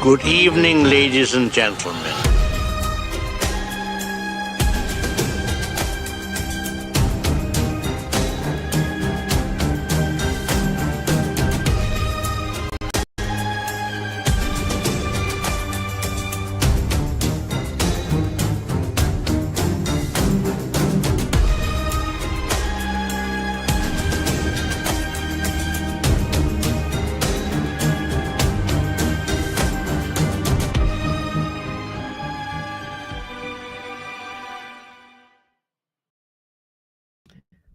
Good evening, ladies and gentlemen.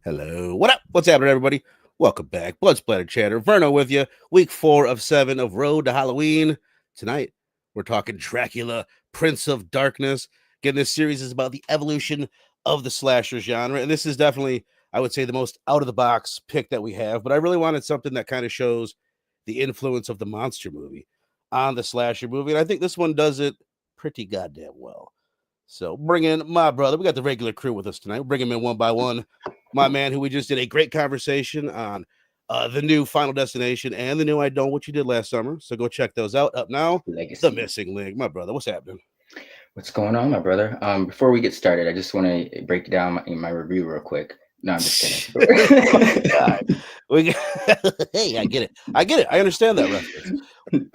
Hello, what up? What's happening, everybody? Welcome back. Blood Splatter Chatter. Verno with you. Week 4 of 7 of Road to Halloween. Tonight, we're talking Dracula, Prince of Darkness. Again, this series is about the evolution of the slasher genre. And this is definitely, I would say, the most out-of-the-box pick that we have. But I really wanted something that kind of shows the influence of the monster movie on the slasher movie. And I think this one does it pretty goddamn well. So bring in my brother. We got the regular crew with us tonight. We'll bring him in one by one. My man, who we just did a great conversation on the new Final Destination and the new I Don't What You Did Last Summer. So go check those out. Up now, Legacy. The Missing Link. My brother, what's happening? What's going on, my brother? Before we get started, I just want to break down my review real quick. No, I'm just kidding. Hey, I get it. I understand that reference.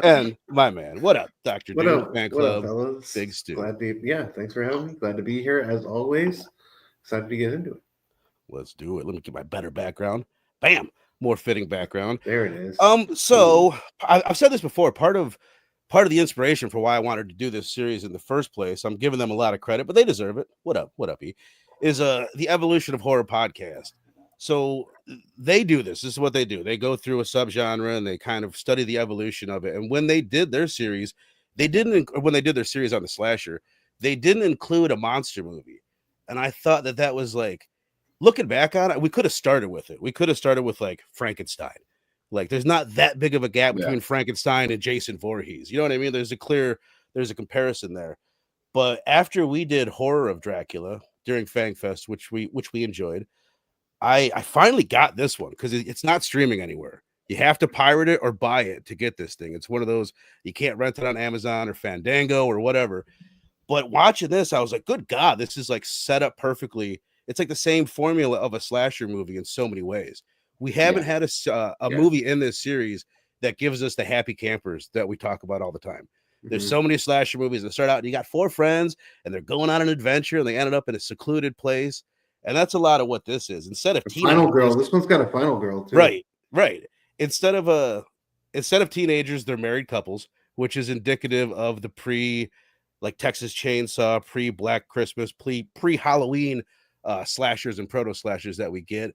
And my man, what up, Dr. What Doom, up? fan What club, up, fellas? Big Stu. Thanks for having me. Glad to be here as always. Excited to get into it. Let's do it. Let me get my better background. Bam, more fitting background. There it is. So I've said this before. Part of the inspiration for why I wanted to do this series in the first place, I'm giving them a lot of credit, but they deserve it. What up, E? Is the Evolution of Horror podcast. So they do this. This is what they do. They go through a subgenre and they kind of study the evolution of it. And when they did their series, when they did their series on the slasher, they didn't include a monster movie. And I thought that was like, looking back on it, we could have started with it. We could have started with like Frankenstein. Like, there's not that big of a gap between Frankenstein and Jason Voorhees. You know what I mean? There's a comparison there. But after we did Horror of Dracula during FangFest, which we enjoyed, I finally got this one because it's not streaming anywhere. You have to pirate it or buy it to get this thing. It's one of those, you can't rent it on Amazon or Fandango or whatever. But watching this, I was like, good God, this is like set up perfectly. It's like the same formula of a slasher movie in so many ways. We haven't had a movie in this series that gives us the happy campers that we talk about all the time. There's so many slasher movies that start out and you got 4 friends and they're going on an adventure and they ended up in a secluded place. And that's a lot of what this is. Instead of final girl, this one's got a final girl too. Right. Instead of teenagers, they're married couples, which is indicative of the like Texas Chainsaw, pre-Black Christmas, pre-Halloween slashers and proto slashers that we get.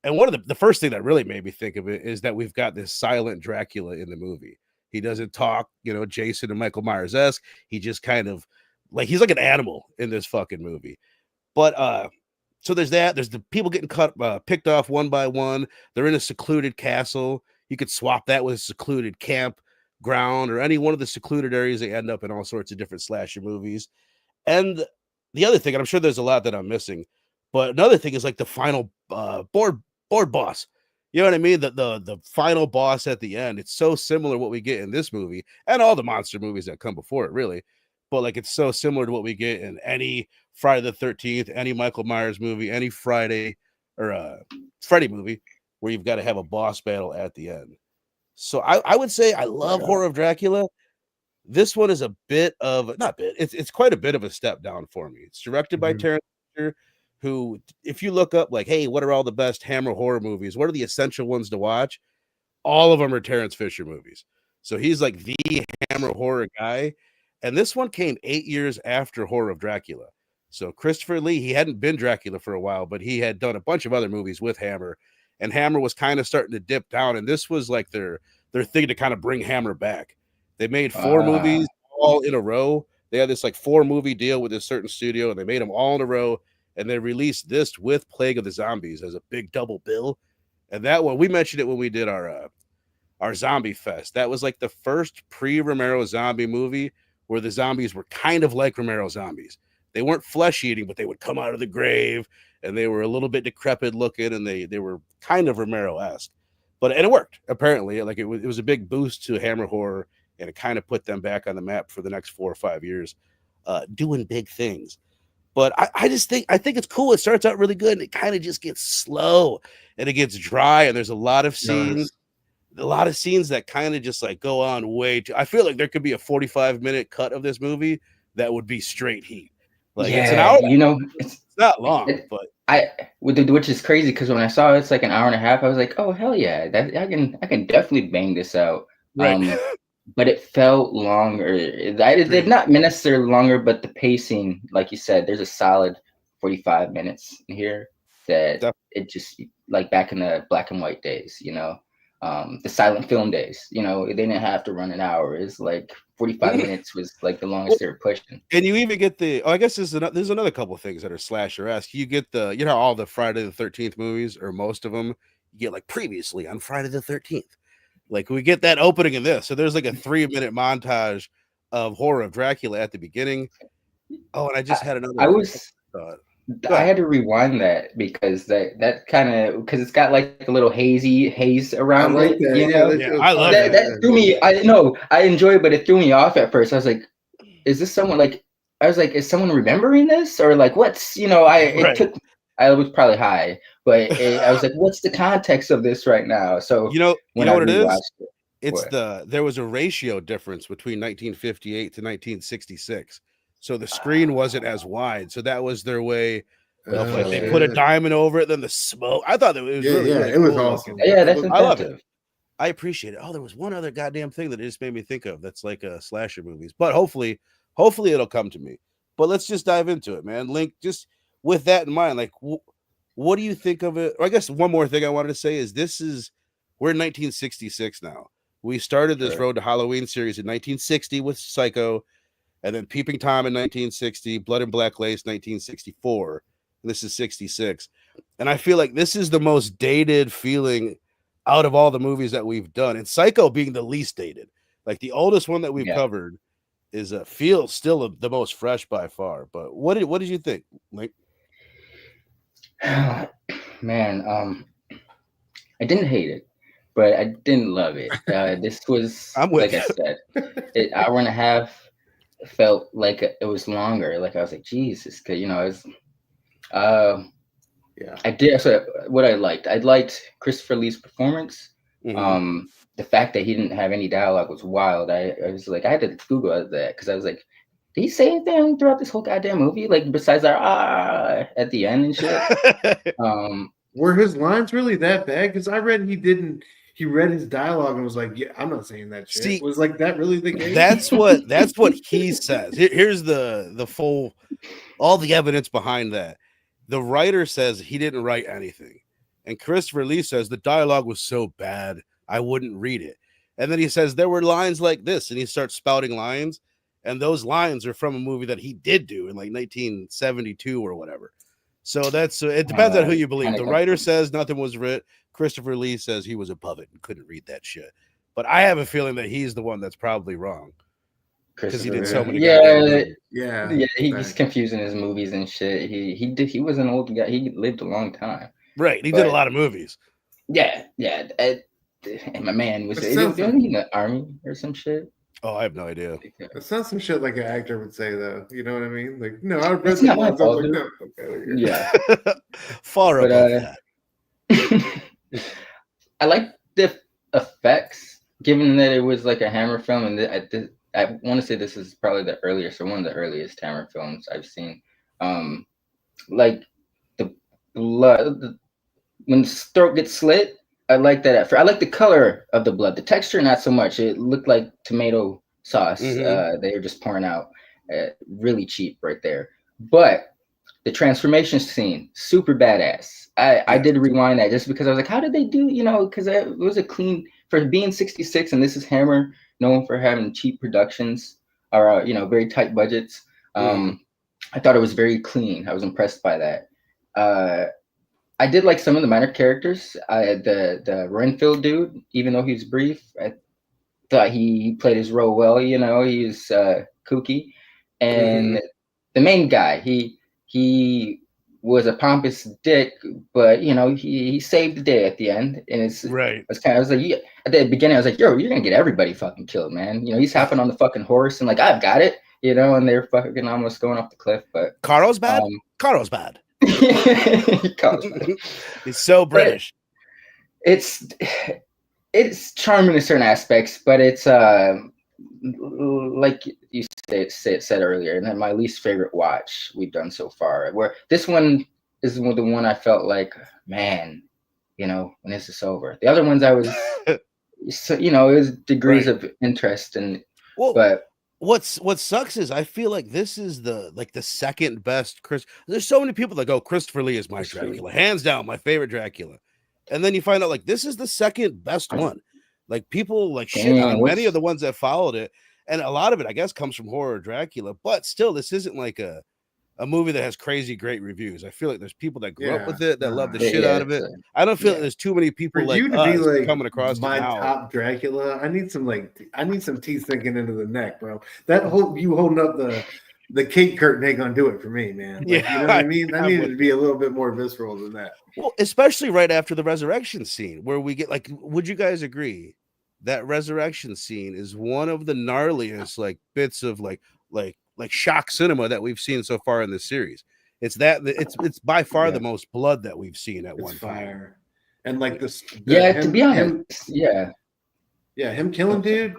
And one of the first thing that really made me think of it is that we've got this silent Dracula in the movie. He doesn't talk, Jason and Michael Myers-esque. He just kind of he's like an animal in this fucking movie. But so there's that. There's the people getting picked off one by one. They're in a secluded castle. You could swap that with a secluded campground or any one of the secluded areas. They end up in all sorts of different slasher movies. And the other thing, and I'm sure there's a lot that I'm missing, but another thing is like the final board boss. You know what I mean? The final boss at the end. It's so similar to what we get in this movie and all the monster movies that come before it, really. But like, it's so similar to what we get in any Friday the 13th, any Michael Myers movie, any Friday or Freddy movie where you've got to have a boss battle at the end. So I would say I love Horror of Dracula. This one is it's quite a bit of a step down for me. It's directed by Terrence Fisher, who, if you look up like, hey, what are all the best Hammer horror movies? What are the essential ones to watch? All of them are Terrence Fisher movies. So he's like the Hammer horror guy. And this one came 8 years after Horror of Dracula. So Christopher Lee, he hadn't been Dracula for a while, but he had done a bunch of other movies with Hammer. And Hammer was kind of starting to dip down. And this was like their thing to kind of bring Hammer back. They made 4 movies all in a row. They had this like 4-movie deal with this certain studio, and they made them all in a row. And they released this with Plague of the Zombies as a big double bill. And that one, we mentioned it when we did our Zombie Fest. That was like the first pre-Romero zombie movie where the zombies were kind of like Romero zombies. They weren't flesh eating, but they would come out of the grave and they were a little bit decrepit looking and they were kind of Romero-esque. And it worked, apparently. Like it was a big boost to Hammer horror and it kind of put them back on the map for the next 4 or 5 years, doing big things. But I think it's cool. It starts out really good, and it kind of just gets slow, and it gets dry, and there's a lot of scenes. A lot of scenes that kind of just like go on way too. I feel like there could be a 45-minute cut of this movie that would be straight heat. Like it's an hour. It's not long, but which is crazy because when I saw it's like an hour and a half, I was like, oh hell yeah, that I can definitely bang this out. Right. But it felt longer. They're not necessarily longer, but the pacing, like you said, there's a solid 45 minutes here that it just like back in the black and white days, the silent film days, they didn't have to run an hour. It's like 45 minutes was like the longest they were pushing. And you even get I guess there's another couple of things that are slasher-esque. You get all the Friday the 13th movies, or most of them, you get like previously on Friday the 13th. Like we get that opening in this. So there's like a 3-minute montage of horror of Dracula at the beginning. Oh, and I just had another. I had to rewind that because that kind of because it's got like a little haze around it. Yeah, I love that. That threw me. I enjoy it, but it threw me off at first. I was like, "Is this someone like?" I was like, "Is someone remembering this or like what's?" I was probably high, but I was like, "What's the context of this right now?" So when what it is? There was a ratio difference between 1958 to 1966. So the screen wasn't as wide. So that was their way of like they put a diamond over it, then the smoke. I thought that it was really it was awesome. Yeah, that's I love it. I appreciate it. Oh, there was one other goddamn thing that it just made me think of that's like a slasher movies. But hopefully it'll come to me. But let's just dive into it, man. Link, just with that in mind, like what do you think of it? Or I guess one more thing I wanted to say is we're in 1966 now. We started this Road to Halloween series in 1960 with Psycho. And then Peeping Tom in 1960, Blood and Black Lace 1964. This is 66. And I feel like this is the most dated feeling out of all the movies that we've done. And Psycho being the least dated. Like the oldest one that we've covered is feels still the most fresh by far. But what did you think, Link? Man, I didn't hate it, but I didn't love it. This was like I said, hour and a half. Felt like it was longer. Like I was like, Jesus, because I did. So what I liked Christopher Lee's performance. Mm-hmm. The fact that he didn't have any dialogue was wild. I was like, I had to Google that because I was like, did he say anything throughout this whole goddamn movie? Like besides that at the end and shit. Were his lines really that bad? Because I read he didn't. He read his dialogue and was like, "Yeah, I'm not saying that shit." Was like that really the case? That's what he says. Here's the full, all the evidence behind that. The writer says he didn't write anything, and Christopher Lee says the dialogue was so bad I wouldn't read it. And then he says there were lines like this, and he starts spouting lines, and those lines are from a movie that he did do in like 1972 or whatever. So it depends on who you believe. The writer says nothing was written. Christopher Lee says he was above it and couldn't read that shit. But I have a feeling that he's the one that's probably wrong. Because he did so many he's confusing his movies and shit. He was an old guy. He lived a long time. Right. He did a lot of movies. Yeah. And my man was he in the army or some shit? Oh, I have no idea. It's not some shit like an actor would say, though. You know what I mean? Like, no, I read it's not my fault. Like, no. Okay, yeah. Far above that. I like the effects, given that it was like a Hammer film, and I want to say this is probably the earliest or one of the earliest Hammer films I've seen. Like the blood, when the throat gets slit, I like that. I like the color of the blood, the texture not so much. It looked like tomato sauce. Mm-hmm. They were just pouring out, really cheap right there. But the transformation scene, super badass. I did rewind that just because I was like, how did they do, because it was a clean, for being 66, and this is Hammer, known for having cheap productions or, very tight budgets. I thought it was very clean. I was impressed by that. I did like some of the minor characters. The Renfield dude, even though he was brief, I thought he played his role well. He was kooky. And the main guy, he was a pompous dick, but you know, he saved the day at the end. And Right. it's kind of, I was like, yeah, at the beginning, I was like, yo, you're gonna get everybody fucking killed, man. You know, he's hopping on the fucking horse and like, I've got it, you know, and they're fucking almost going off the cliff. But Carlsbad? Carlsbad. He's so British. But it's charming in certain aspects, but it's like you said earlier, and then my least favorite watch we've done so far. Where this one is the one I felt like, man, you know, when is this over? The other ones I was, so, you know, it was degrees of interest, and but what sucks is I feel like this is the second best Chris. There's so many people that go, Christopher Lee is my Dracula, hands down, my favorite Dracula, and then you find out like this is the second best one. Like people like shit on many of the ones that followed it, and a lot of it I guess comes from horror Dracula, but still this isn't like a movie that has crazy great reviews. I feel like there's people that grew up with it that love the shit out of it. I don't feel like there's too many people like us like coming across my top Dracula. I need some teeth sinking into the neck, bro. That whole you holding up the cake curtain ain't gonna do it for me, man. Like, you know what I mean? I need it to be a little bit more visceral than that. Well, especially right after the resurrection scene, where we get like, would you guys agree that resurrection scene is one of the gnarliest like bits of like shock cinema that we've seen so far in this series? It's by far the most blood that we've seen at one time. And like this, to be honest, him killing dude,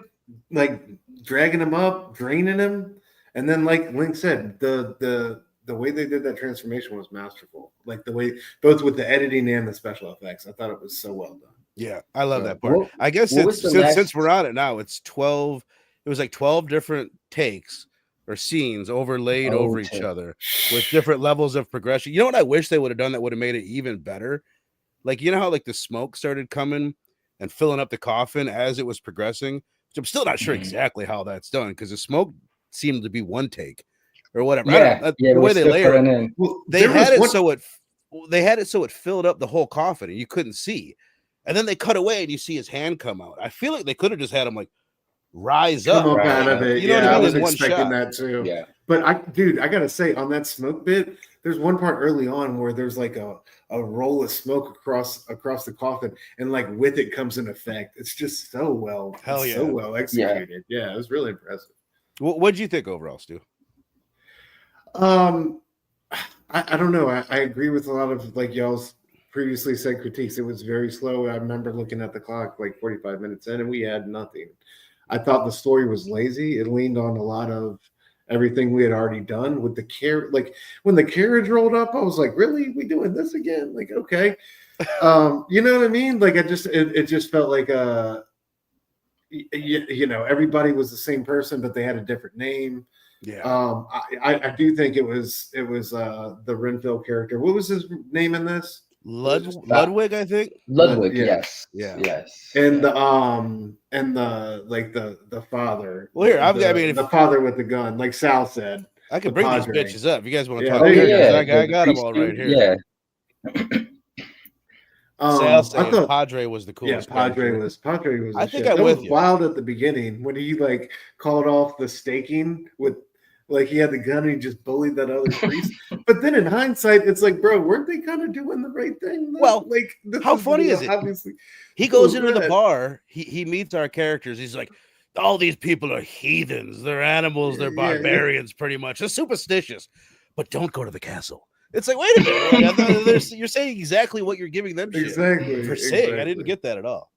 like dragging him up, draining him, and then like Link said, the way they did that transformation was masterful. Like the way both with the editing and the special effects, I thought it was so well done. Yeah, I love that part. I guess since we're on it now, it's 12. It was like 12 different takes or scenes overlaid over each other with different levels of progression. You know what I wish they would have done that would have made it even better? Like, you know how like the smoke started coming and filling up the coffin as it was progressing? Which I'm still not sure exactly how that's done because the smoke seemed to be one take or whatever. The way they layered it. Well, they had it so it filled up the whole coffin and you couldn't see. And then they cut away and you see his hand come out. I feel like they could have just had him like rise up out of it. You know what I mean? I was expecting that too. Yeah. But I gotta say, on that smoke bit, there's one part early on where there's like a roll of smoke across the coffin, and like with it comes an effect. It's just so well, so well executed. Yeah, it was really impressive. What'd you think overall, Stu? I don't know. I agree with a lot of like y'all's previously said critiques. It was very slow. I remember looking at the clock like 45 minutes in, and we had nothing. I thought the story was lazy. It leaned on a lot of everything we had already done with the care. Like when the carriage rolled up, I was like, really? We doing this again? Like, okay. You know what I mean? Like it just felt like you know, everybody was the same person, but they had a different name. Yeah. I do think it was the Renfield character. What was his name in this? Ludwig, I think. Ludwig, yes. And the father. Well, here the father with the gun, like Sal said. I can bring these bitches up. If you guys want to talk, I got them all right here. Yeah. Sal saying Padre was the coolest. Yeah, Padre was. I think I'm with you. Wild at the beginning when he like called off the staking with. Like he had the gun and he just bullied that other priest. But then in hindsight, it's like, bro, weren't they kind of doing the right thing? Well, like how funny is it? Obviously, he goes into the bar. He meets our characters. He's like, all these people are heathens. They're animals. They're barbarians, pretty much. They're superstitious. But don't go to the castle. It's like, wait a minute. You're saying exactly what you're giving them shit for saying. I didn't get that at all.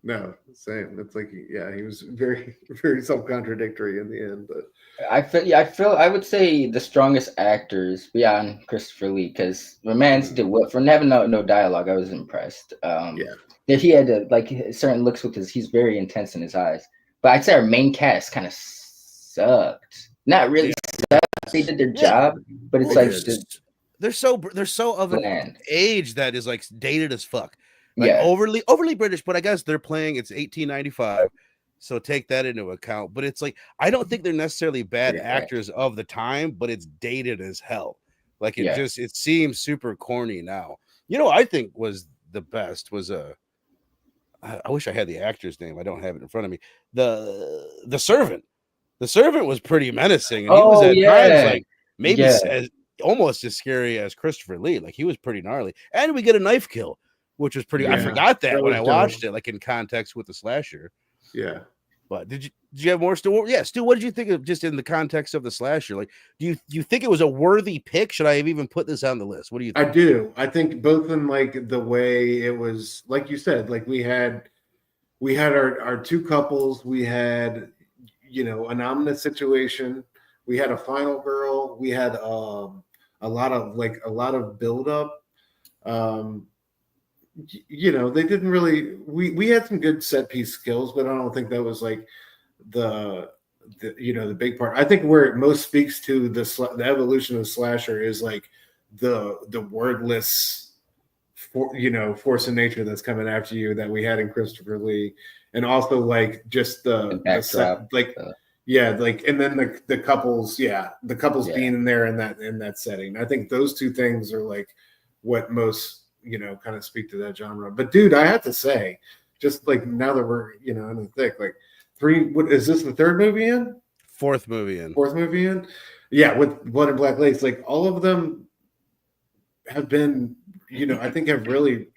No, same. It's like, he was very, very self-contradictory in the end. But I would say the strongest actors beyond Christopher Lee, because my man's did what for having no dialogue. I was impressed. That he had to like certain looks because he's very intense in his eyes. But I'd say our main cast kind of sucked. Not really sucked. They did their job, but it's they're so of an age that is like dated as fuck. Like overly British, but I guess they're playing. It's 1895, so take that into account. But it's like I don't think they're necessarily bad actors of the time, but it's dated as hell. Like it seems super corny now. You know, I think was the best was I wish I had the actor's name. I don't have it in front of me. The servant. The servant was pretty menacing, and he was at times like maybe almost as scary as Christopher Lee. Like he was pretty gnarly, and we get a knife kill, which was pretty. I Yeah, forgot that that when was I dope. watched it, like in context with the slasher. Yeah. But did you have more, Stu? Yeah, Stu, what did you think of just in the context of the slasher? Like, do you think it was a worthy pick? Should I have even put this on the list? What do you I think? do. I think both in like the way it was, like you said, like we had our two couples, we had, you know, an ominous situation, we had a final girl, we had a lot of build up. You know, they didn't really, we had some good set piece skills, but I don't think that was like the you know, the big part. I think where it most speaks to the evolution of slasher is like the wordless force of nature that's coming after you that we had in Christopher Lee, and also like just the backdrop, like yeah, like, and then the couples being in there in that setting. I think those two things are like what most, you know, kind of speak to that genre. But dude, I have to say, just like now that we're, you know, in the thick, like what is this, the third movie in? Fourth movie in. Yeah, with Blood and Black Lace, like all of them have been, you know, I think have really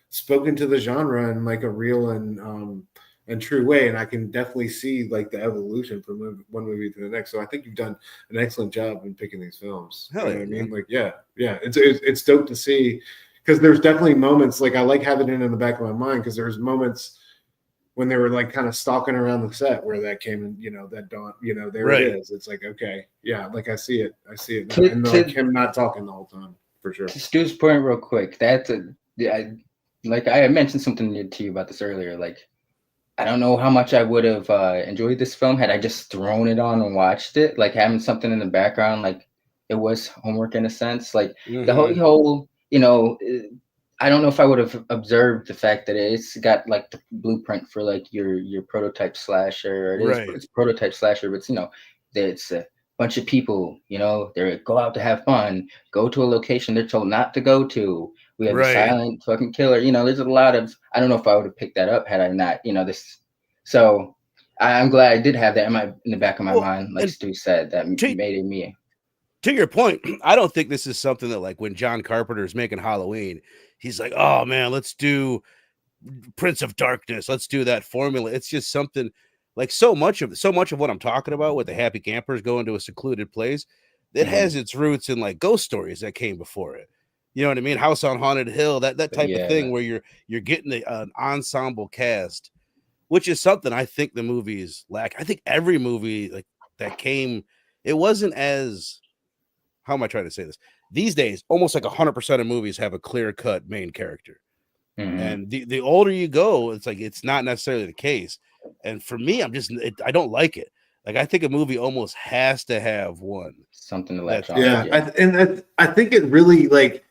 spoken to the genre in like a real and true way, and I can definitely see like the evolution from one movie to the next. So I think you've done an excellent job in picking these films. Hell you know yeah, what I mean? man. Like, yeah, it's dope to see, because there's definitely moments, like I like having it in the back of my mind, because there's moments when they were like kind of stalking around the set where that came in, you know, that dawn, you know, there it is. It's like, okay, yeah, like I see it now. And like him not talking the whole time, for sure. To Stu's point, real quick, like I mentioned something to you about this earlier. Like, I don't know how much I would have enjoyed this film had I just thrown it on and watched it. Like having something in the background, like it was homework in a sense. Like the whole, you know, I don't know if I would have observed the fact that it's got like the blueprint for like your prototype slasher. It's prototype slasher, but it's, you know, it's a bunch of people, you know, they go out to have fun, go to a location they're told not to go to. We have a silent fucking killer. You know, there's a lot of, I don't know if I would have picked that up had I not, you know, this. So I'm glad I did have that in the back of my mind, like Stu said, that made it me. To your point, I don't think this is something that, like, when John Carpenter is making Halloween, he's like, oh man, let's do Prince of Darkness, let's do that formula. It's just something like so much of what I'm talking about with the happy campers going to a secluded place, it has its roots in like ghost stories that came before it. You know what I mean? House on Haunted Hill, that type of thing where you're getting an ensemble cast, which is something I think the movies lack. I think every movie like that came, it wasn't as, how am I trying to say this? These days, almost like 100% of movies have a clear-cut main character. And the older you go, it's like it's not necessarily the case. And for me, I don't like it. Like I think a movie almost has to have one, something to latch on. Yeah, I think it really like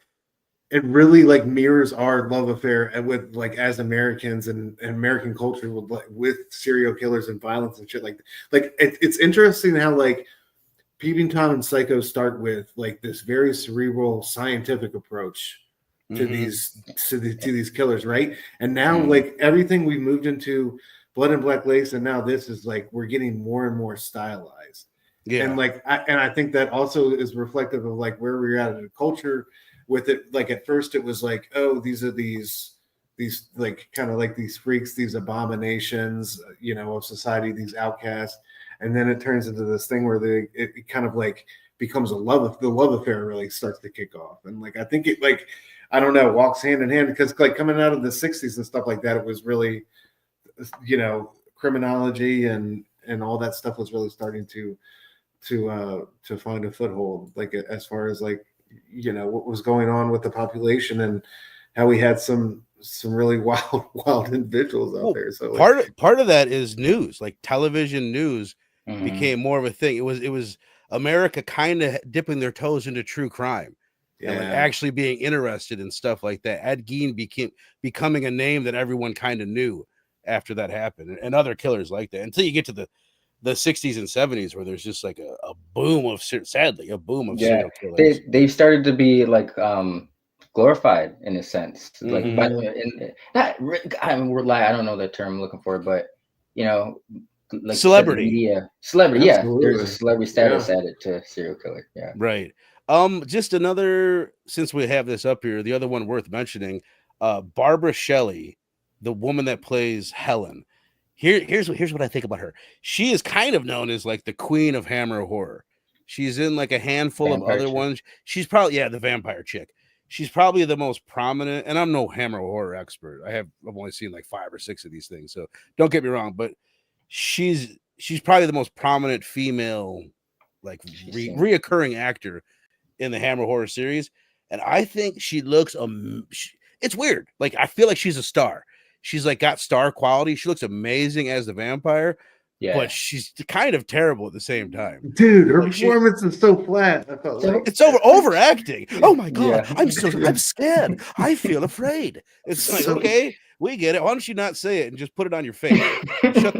mirrors our love affair with like as Americans and American culture with serial killers and violence and shit like it's interesting how like Peeping Tom and Psycho start with like this very cerebral scientific approach to these killers, right? And now like everything we moved into Blood and Black Lace, and now this is like we're getting more and more stylized. Yeah, and like I think that also is reflective of like where we're at in the culture with it. Like at first it was like, oh, these are these like kind of like these freaks, these abominations, you know, of society, these outcasts. And then it turns into this thing where it kind of like becomes the love affair really starts to kick off. And like, I think it like, I don't know, walks hand in hand, because like coming out of the 60s and stuff like that, it was really, you know, criminology and all that stuff was really starting to find a foothold, like as far as like, you know, what was going on with the population and how we had some really wild individuals out there. So part of that is news, like television news became more of a thing. It was America kind of dipping their toes into true crime and like actually being interested in stuff like that. Ed Gein becoming a name that everyone kind of knew after that happened, and other killers like that, until you get to the 60s and 70s where there's just like a boom of serial killers. They've started to be like glorified in a sense, like by I don't know the term I'm looking for, but you know, like celebrity. Media celebrity. Absolutely. Yeah, there's a celebrity status added to serial killer. Yeah, right. Just another, since we have this up here, the other one worth mentioning, Barbara Shelley, the woman that plays Helen. Here's what I think about her. She is kind of known as like the queen of Hammer horror. She's in like a handful of Vampire other chick. ones. She's probably, yeah, the vampire chick. She's probably the most prominent, and I'm no Hammer horror expert. I've only seen like 5 or 6 of these things, so don't get me wrong, but she's probably the most prominent female like reoccurring actor in the Hammer horror series, and I think she looks it's weird. Like I feel like she's a star. She's like got star quality. She looks amazing as the vampire, Yeah. but she's kind of terrible at the same time. Dude, her Like, performance is so flat. I felt like It's overacting. Oh my god, Yeah. I'm scared. I feel afraid. It's like, So- okay, we get it. Why don't you not say it and just put it on your face?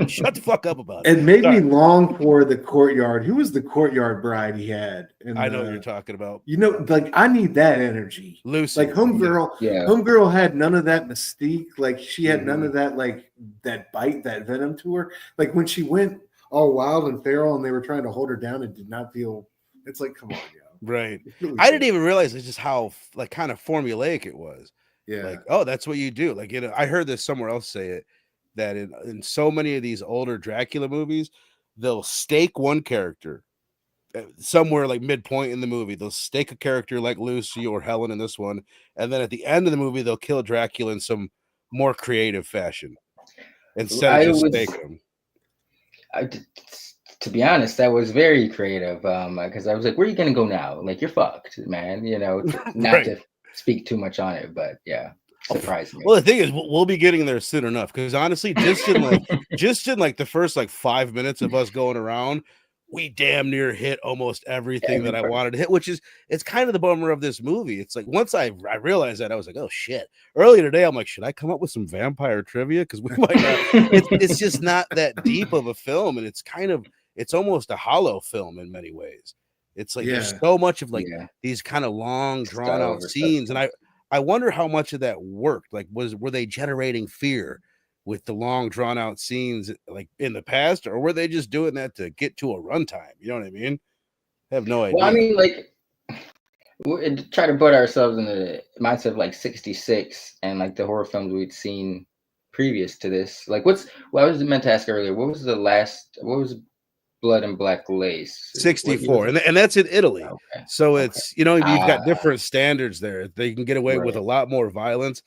Shut the fuck up about it. it made Sorry. me long for the courtyard. Who was the courtyard bride he had? In I know the- what you're talking about. You know, like I need that energy. Lucy. Like Homegirl, Yeah. Homegirl had none of that mystique. Like she had none of that, like that bite, that venom to her. Like when she went all wild and feral, and they were trying to hold her down, it did not feel. It's like, come on, yo. Right. It's really I didn't good. even realize it's just how like kind of formulaic it was. Yeah. Like, oh, that's what you do. Like, I heard this somewhere else say it, that in so many of these older Dracula movies, they'll stake one character somewhere like midpoint in the movie. They'll stake a character like Lucy or Helen in this one, and then at the end of the movie, they'll kill Dracula in some more creative fashion instead of just staking him. To be honest, that was very creative. Because I was like, "Where are you gonna go now? Like, you're fucked, man." You know, not Right. to speak too much on it, but yeah, surprised me. Well, the thing is, we'll be getting there soon enough. Because honestly, just in like the first like 5 minutes of us going around, we damn near hit almost everything that I wanted to hit. Which is, it's kind of the bummer of this movie. It's like once I realized that, I was like, oh shit. Earlier today, I'm like, should I come up with some vampire trivia? Because we might not. It's just not that deep of a film, and it's almost a hollow film in many ways. It's like there's so much of like these kind of long drawn out scenes, and I wonder how much of that worked. Like, were they generating fear with the long drawn out scenes like in the past, or were they just doing that to get to a runtime? You know what I mean? I have no idea. Well, I mean, like, we try to put ourselves in the mindset of like '66 and like the horror films we'd seen previous to this. Like, I was meant to ask earlier, what was Blood and Black Lace? 64, and that's in Italy. Okay. So it's, you know, you've got different standards there. They can get away with a lot more violence,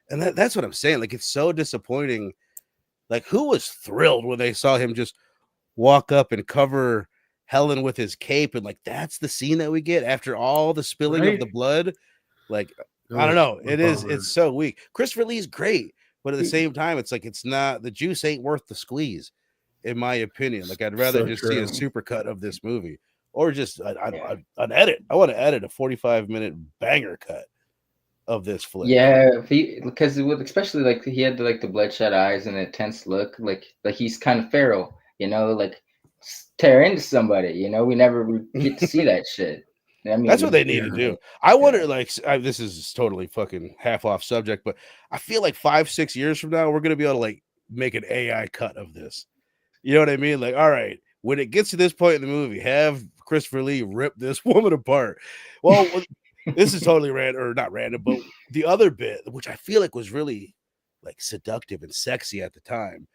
and that's what I'm saying. Like, it's so disappointing. Like, who was thrilled when they saw him just walk up and cover Helen with his cape, and like that's the scene that we get after all the spilling of the blood? Like, I don't know. It's so weak. Christopher Lee's great, but at the same time, it's like it's not, the juice ain't worth the squeeze, in my opinion. Like, I'd rather just see a supercut of this movie, or just an edit. I want to edit a 45-minute banger cut of this flick. Yeah, because especially like he had the bloodshot eyes and a tense look, like he's kind of feral, you know, like tear into somebody. You know, we never get to see that shit. I mean, that's what they need to do. I wonder, like, this is totally fucking half off subject, but I feel like 5-6 years from now, we're gonna be able to like make an AI cut of this. You know what I mean? Like, all right, when it gets to this point in the movie, have Christopher Lee rip this woman apart. Well, this is totally random, or not random, but the other bit, which I feel like was really like seductive and sexy at the time,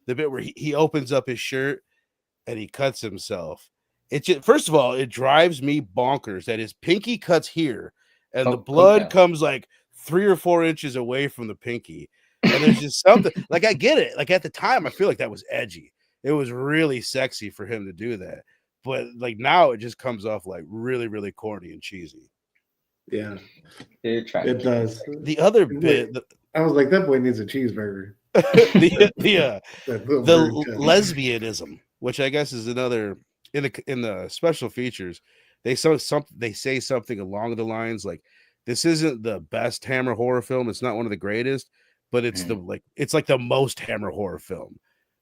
the bit where he opens up his shirt and he cuts himself. It just, first of all, it drives me bonkers that his pinky cuts here and the blood comes like 3 or 4 inches away from the pinky. And there's just something like, I get it. Like, at the time, I feel like that was edgy. It was really sexy for him to do that. But like now it just comes off like really, really corny and cheesy. Yeah, it does. The other bit, I was like, that boy needs a cheeseburger. the lesbianism, which I guess is another in the special features. They say something along the lines like, this isn't the best Hammer horror film. It's not one of the greatest, but it's it's like the most Hammer horror film.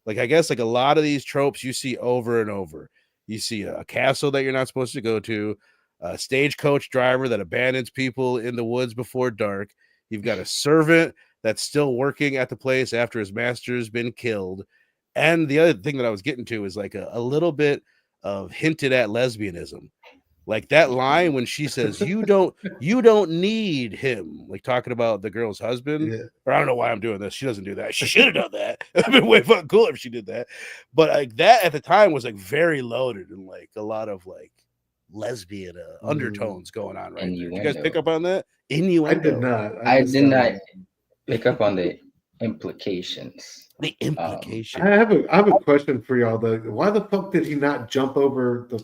Like, I guess like a lot of these tropes you see over and over. You see a castle that you're not supposed to go to, a stagecoach driver that abandons people in the woods before dark. You've got a servant that's still working at the place after his master's been killed. And the other thing that I was getting to is like a little bit of hinted at lesbianism. Like that line when she says, you don't need him, like talking about the girl's husband. Yeah. Or I don't know why I'm doing this. She doesn't do that. She should have done that. It'd been way fucking cooler if she did that. But like that at the time was like very loaded and like a lot of like lesbian undertones going on right there. Did you guys pick up on that? Innuendo. I did not. I did not pick up on the implications. The implication. I have a question for y'all though. Why the fuck did he not jump over the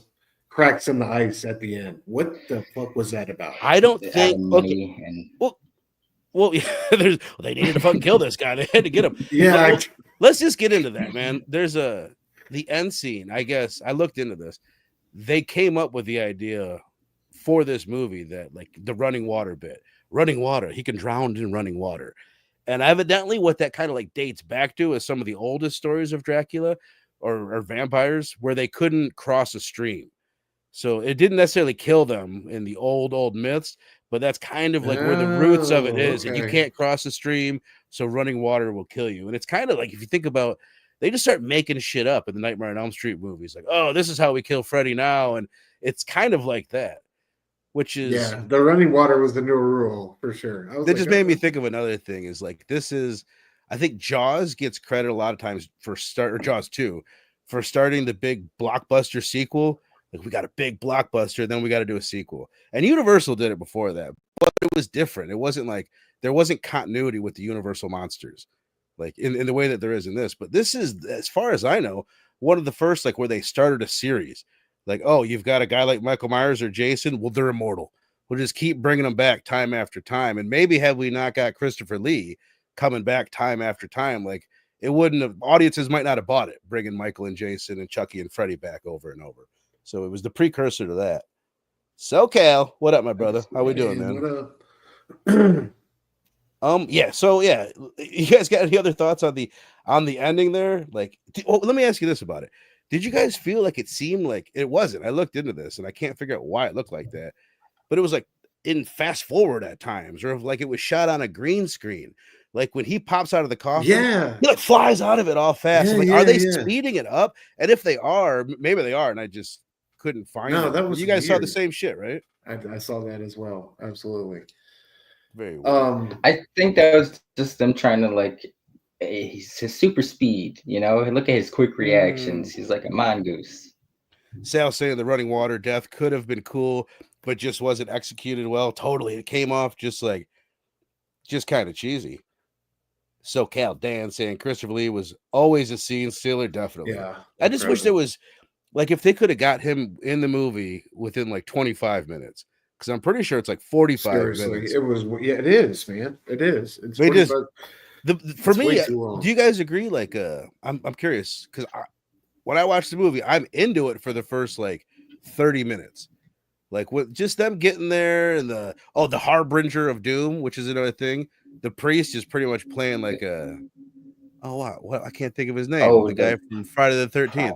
cracks in the ice at the end? What the fuck was that about? I don't think. Okay. Well, yeah, they needed to fucking kill this guy. They had to get him. Yeah. Let's just get into that, man. There's the end scene. I guess I looked into this. They came up with the idea for this movie that like the running water bit. Running water. He can drown in running water. And evidently what that kind of like dates back to is some of the oldest stories of Dracula or vampires where they couldn't cross a stream. So it didn't necessarily kill them in the old myths, but that's kind of like where the roots of it is. And you can't cross the stream, so running water will kill you. And it's kind of like if you think about, they just start making shit up in the Nightmare on Elm Street movies, like, oh, this is how we kill Freddy now, and it's kind of like that, which is the running water was the new rule for sure. That just made me think of another thing. Is like this is, I think Jaws gets credit a lot of times for Jaws 2 for starting the big blockbuster sequel. Like we got a big blockbuster, then we got to do a sequel. And Universal did it before that, but it was different. It wasn't like there wasn't continuity with the Universal monsters, like in the way that there is in this. But this is, as far as I know, one of the first like where they started a series. Like, oh, you've got a guy like Michael Myers or Jason. Well, they're immortal. We'll just keep bringing them back time after time. And maybe had we not got Christopher Lee coming back time after time, like it wouldn't have, audiences might not have bought it, bringing Michael and Jason and Chucky and Freddy back over and over. So it was the precursor to that. So Cal, what up, my brother? How we doing, man? Yeah. So yeah, you guys got any other thoughts on the ending there? Like, let me ask you this about it. Did you guys feel like it seemed like it wasn't? I looked into this and I can't figure out why it looked like that, but it was like in fast forward at times, or like it was shot on a green screen. Like when he pops out of the coffin, he like flies out of it all fast. Are they speeding it up? And if they are, maybe they are, and I just couldn't find it. That was you guys weird. saw the same shit, right? I saw that as well. Absolutely. Very weird. I think that was just them trying to like his super speed, you know. Look at his quick reactions. He's like a mongoose. Sal saying the running water death could have been cool, but just wasn't executed well. Totally, it came off just kind of cheesy. So Cal Dan saying Christopher Lee was always a scene stealer, definitely. Yeah, I just wish there was, like, if they could have got him in the movie within like 25 minutes, because I'm pretty sure it's like 45 minutes. It was, it is, man. It is. It's they just. For me, do you guys agree? Like, I'm curious because when I watch the movie, I'm into it for the first like 30 minutes, like with just them getting there and the harbinger of doom, which is another thing. The priest is pretty much playing like what I can't think of his name. The guy from Friday the 13th,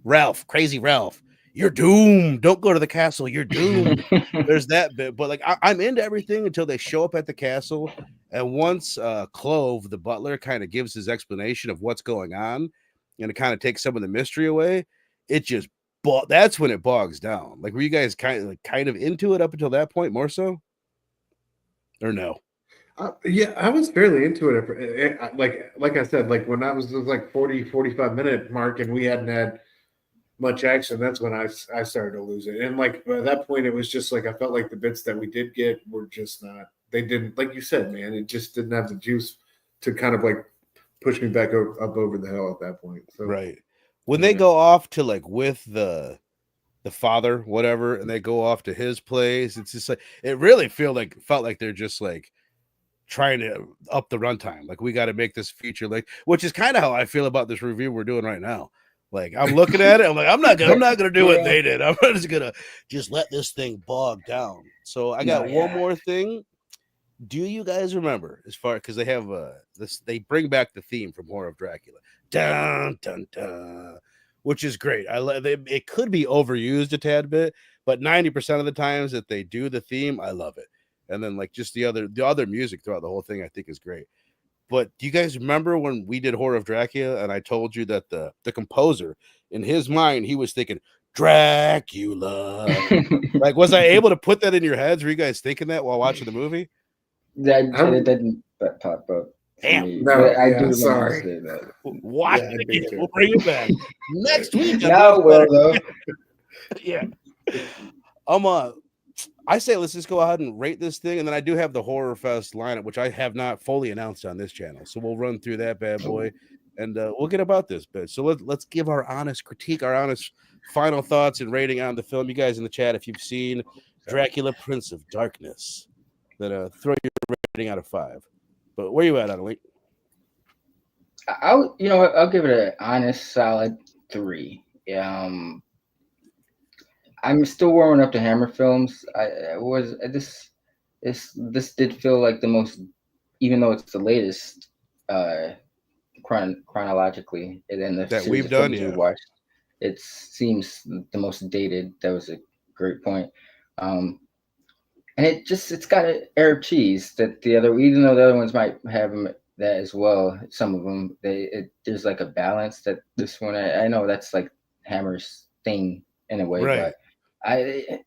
Ralph, crazy Ralph. You're doomed. Don't go to the castle. You're doomed. There's that bit, but like I'm into everything until they show up at the castle. And once Clove, the butler, kind of gives his explanation of what's going on, and it kind of takes some of the mystery away, it just that's when it bogs down. Like, were you guys kind of into it up until that point, more so, or no? Yeah, I was fairly into it. Like I said, like when I was like 45 minute mark, and we hadn't had much action, that's when I started to lose it. And like at that point, it was just like I felt like the bits that we did get were just not. They didn't, like you said, man. It just didn't have the juice to kind of like push me back up over the hill at that point. So, right when they go off to like with the father, whatever, and they go off to his place, it's just like it really felt like they're just like trying to up the runtime. Like, we got to make this feature, like, which is kind of how I feel about this review we're doing right now. Like, I'm looking at it, I'm like, I'm not gonna do what they did. I'm just gonna let this thing bog down. So I got one more thing. Do you guys remember, as far because they have they bring back the theme from Horror of Dracula, dun dun dun, which is great. It could be overused a tad bit, but 90% of the times that they do the theme, I love it. And then like just the other music throughout the whole thing, I think is great. But do you guys remember when we did Horror of Dracula and I told you that the composer, in his mind, he was thinking Dracula. Like, was I able to put that in your heads? Were you guys thinking that while watching the movie? It didn't pop up for Damn. me, No, but I yeah, do remember sorry. saying that. Watch Yeah, I it do again. too. We'll bring it back next week. Now it will, though. Yeah. I say let's just go ahead and rate this thing, and then I do have the Horror Fest lineup, which I have not fully announced on this channel. So we'll run through that bad boy, and we'll get about this bit. So let's give our honest critique, our honest final thoughts and rating on the film. You guys in the chat, if you've seen Dracula, Prince of Darkness, then throw your rating out of 5. But where you at, Adeline? I'll give it an honest, solid 3. I'm still warming up to Hammer films. This did feel like the most, even though it's the latest chronologically, and then the That series we've of done, films we yeah. watched, it seems the most dated. That was a great point. And it's got an Arab cheese that even though the other ones might have that as well. Some of them, there's like a balance that this one. I know that's like Hammer's thing in a way, Right. but it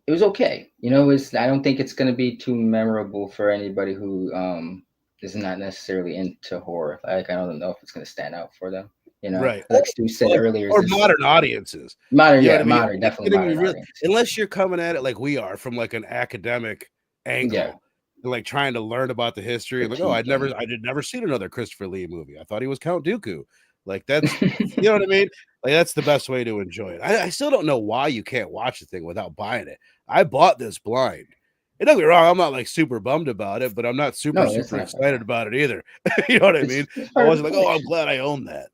was okay. I don't think it's going to be too memorable for anybody who is not necessarily into horror. Like, I don't know if it's going to stand out for them. Right. Like Stu said earlier, or modern audiences. Modern, You know yeah, what I mean? modern, definitely modern audience. Unless you're coming at it like we are from like an academic angle, Yeah. and like trying to learn about the history. Like, I did never seen another Christopher Lee movie. I thought he was Count Dooku. Like, that's you know what I mean? Like, that's the best way to enjoy it. I still don't know why you can't watch the thing without buying it. I bought this blind. And don't get me wrong, I'm not like super bummed about it, but I'm not super excited about it either. You know what I mean? I wasn't like, I'm glad I own that.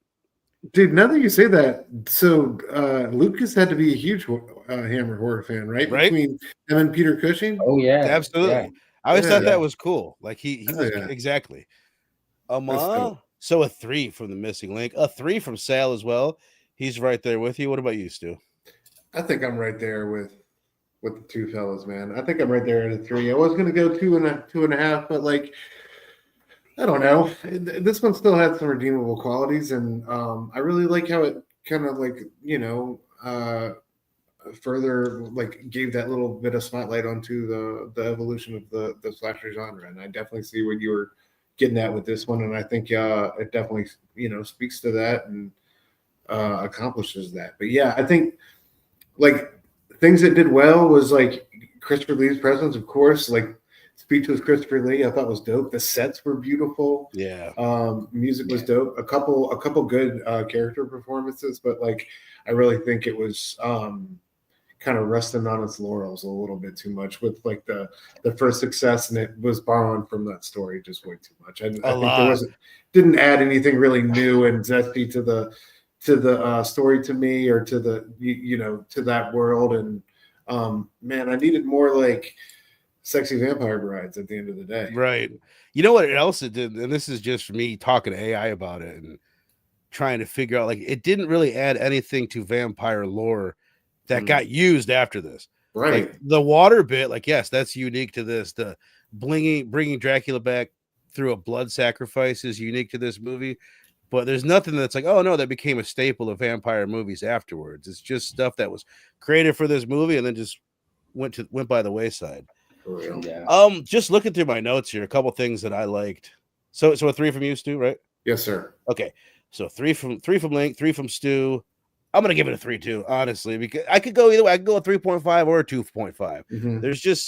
Dude, now that you say that, so Lucas had to be a huge Hammer horror fan, right? Between him and Peter Cushing. Oh yeah, absolutely. Yeah. I always thought that was cool. Like he was exactly. Cool. So a 3 from the Missing Link, a 3 from Sal as well. He's right there with you. What about you, Stu? I think I'm right there with the two fellas, man. I think I'm right there at a 3. I was gonna go 2.5, but like, I don't know. This one still had some redeemable qualities, and I really like how it kind of like further like gave that little bit of spotlight onto the evolution of the slasher genre. And I definitely see what you were getting at with this one, and I think it definitely speaks to that and accomplishes that. But yeah, I think like things that did well was like Christopher Lee's presence, of course, like. Speechless Christopher Lee, I thought was dope. The sets were beautiful. Yeah. Music was dope. A couple good character performances, but like I really think it was kind of resting on its laurels a little bit too much with like the first success, and it was borrowing from that story just way too much. I think there didn't add anything really new and zesty to the story to me or to the to that world. And man, I needed more like sexy vampire brides at the end of the day. Right. You know what else it did? And this is just me talking to AI about it and trying to figure out, like, it didn't really add anything to vampire lore that got used after this. Right. Like the water bit, like, yes, that's unique to this. The bringing Dracula back through a blood sacrifice is unique to this movie. But there's nothing that's like, oh no, that became a staple of vampire movies afterwards. It's just stuff that was created for this movie and then just went by the wayside. Yeah. Just looking through my notes here, a couple things that I liked. So a 3 from you, Stu, right? Yes, sir. Okay, so 3 from Link, 3 from Stu. I'm gonna give it a 3 too, honestly, because I could go either way. I could go a 3.5 or a 2.5. Mm-hmm.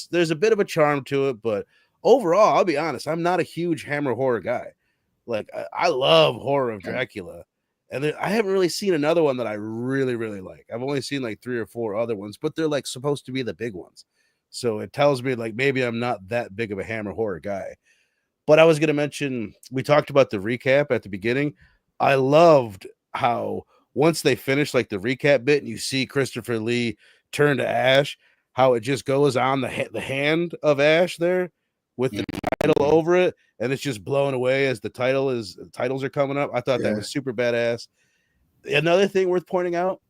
There's a bit of a charm to it, but overall, I'll be honest, I'm not a huge Hammer horror guy. Like I love Horror of Dracula, and I haven't really seen another one that I really, really like. I've only seen like 3 or 4 other ones, but they're like supposed to be the big ones. So it tells me like maybe I'm not that big of a Hammer horror guy. But I was going to mention, we talked about the recap at the beginning. I loved how once they finished like the recap bit and you see Christopher Lee turn to ash, how it just goes on the hand of Ash there with the title over it, and it's just blown away as the titles are coming up. I thought that was super badass. Another thing worth pointing out,